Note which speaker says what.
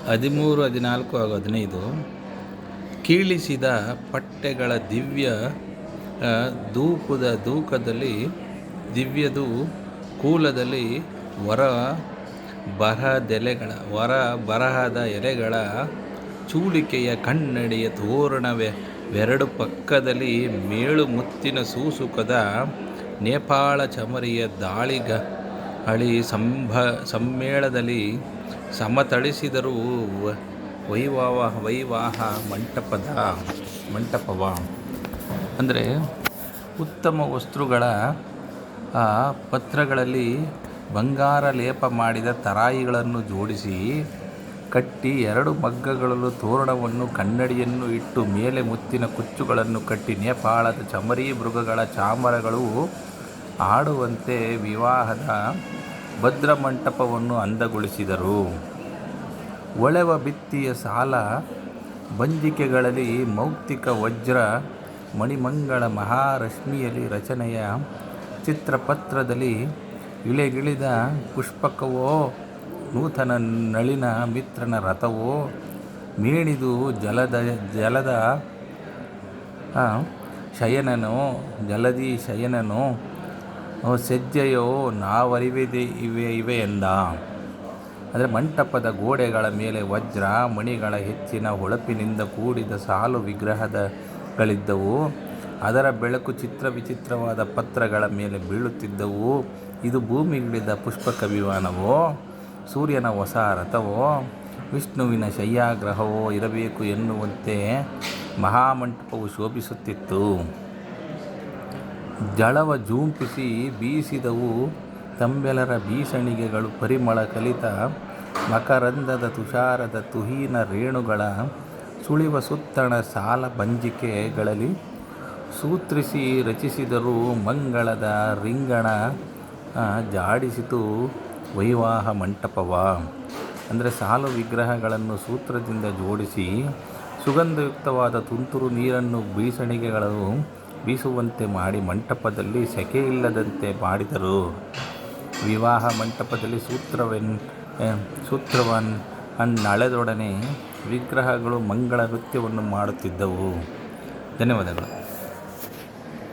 Speaker 1: 13, 14 ಹಾಗೂ 15 ಕೀಳಿಸಿದ ಪಟ್ಟೆಗಳ ದಿವ್ಯ ದೂಕದಲ್ಲಿ ದಿವ್ಯದು ಕೂಲದಲ್ಲಿ ಬರಹದ ಎಲೆಗಳ ಚೂಳಿಕೆಯ ಕನ್ನಡಿಯ ತೋರಣವೆರಡು ಪಕ್ಕದಲ್ಲಿ ಮೇಳು ಮುತ್ತಿನ ಸೂಸುಕದ ನೇಪಾಳ ಚಮರಿಯ ದಾಳಿಗಳಿ ಸಮ್ಮೇಳದಲ್ಲಿ ಸಮತಳಿಸಿದರು ವೈವಾಹ ಮಂಟಪವ. ಅಂದರೆ ಉತ್ತಮ ವಸ್ತುಗಳ ಪತ್ರಗಳಲ್ಲಿ ಬಂಗಾರ ಲೇಪ ಮಾಡಿದ ತರಾಯಿಗಳನ್ನು ಜೋಡಿಸಿ ಕಟ್ಟಿ 2 ಮಗ್ಗಗಳಲ್ಲೂ ತೋರಣವನ್ನು ಕನ್ನಡಿಯನ್ನು ಇಟ್ಟು ಮೇಲೆ ಮುತ್ತಿನ ಕುಚ್ಚುಗಳನ್ನು ಕಟ್ಟಿ ನೇಪಾಳದ ಚಮರಿ ಮೃಗಗಳ ಚಾಮರಗಳು ಆಡುವಂತೆ ವಿವಾಹದ ಭದ್ರಮಂಟಪವನ್ನು ಅಂದಗೊಳಿಸಿದರು. ಒಳೆವ ಭಿತ್ತಿಯ ಸಾಲ ಬಂಜಿಕೆಗಳಲ್ಲಿ ಮೌಕ್ತಿಕ ವಜ್ರ ಮಣಿಮಂಗಳ ಮಹಾರಶ್ಮಿಯಲ್ಲಿ ರಚನೆಯ ಚಿತ್ರಪತ್ರದಲ್ಲಿ ಇಳೆಗಿಳಿದ ಪುಷ್ಪಕವೋ ನೂತನ ನಳಿನ ಮಿತ್ರನ ರಥವೋ ಮೇಣಿದು ಜಲದ ಶಯನನೋ ಸಜ್ಜೆಯೋ ನಾವರಿವಿದೆ ಇವೆ ಎಂದ. ಅಂದರೆ ಮಂಟಪದ ಗೋಡೆಗಳ ಮೇಲೆ ವಜ್ರ ಮಣಿಗಳ ಹೆಚ್ಚಿನ ಹೊಳಪಿನಿಂದ ಕೂಡಿದ ಸಾಲು ವಿಗ್ರಹಗಳಿದ್ದವು. ಅದರ ಬೆಳಕು ವಿಚಿತ್ರವಾದ ಪತ್ರಗಳ ಮೇಲೆ ಬೀಳುತ್ತಿದ್ದವು. ಇದು ಭೂಮಿಗಿಳಿದ ಪುಷ್ಪಕ ವಿಮಾನವೋ ಸೂರ್ಯನ ಹೊಸ ರಥವೋ ವಿಷ್ಣುವಿನ ಶಯ್ಯಾಗ್ರಹವೋ ಇರಬೇಕು ಎನ್ನುವಂತೆ ಮಹಾಮಂಟಪವು ಶೋಭಿಸುತ್ತಿತ್ತು. ಜಳವ ಜುಂಪಿಸಿ ಬೀಸಿದವು ತಂಬೆಲರ ಬೀಸಣಿಗೆಗಳು. ಪರಿಮಳ ಕಲಿತ ಮಕರಂದದ ತುಷಾರದ ತುಹೀನ ರೇಣುಗಳ ಸುಳಿವ ಸುತ್ತಣ ಸಾಲ ಬಂಜಿಕೆಗಳಲ್ಲಿ ಸೂತ್ರಿಸಿ ರಚಿಸಿದರು ಮಂಗಳದ ರಿಂಗಣ ಜಾಡಿಸಿತು ವೈವಾಹ ಮಂಟಪವ. ಅಂದರೆ ಸಾಲು ವಿಗ್ರಹಗಳನ್ನು ಸೂತ್ರದಿಂದ ಜೋಡಿಸಿ ಸುಗಂಧಯುಕ್ತವಾದ ತುಂತುರು ನೀರನ್ನು ಬೀಸಣಿಗೆಗಳು ಬೀಸುವಂತೆ ಮಾಡಿ ಮಂಟಪದಲ್ಲಿ ಸೆಕೆಯಿಲ್ಲದಂತೆ ಮಾಡಿದರು. ವಿವಾಹ ಮಂಟಪದಲ್ಲಿ ಸೂತ್ರವನ್ನಳೆದೊಡನೆ ವಿಗ್ರಹಗಳು ಮಂಗಳ ನೃತ್ಯವನ್ನು ಮಾಡುತ್ತಿದ್ದವು. ಧನ್ಯವಾದಗಳು.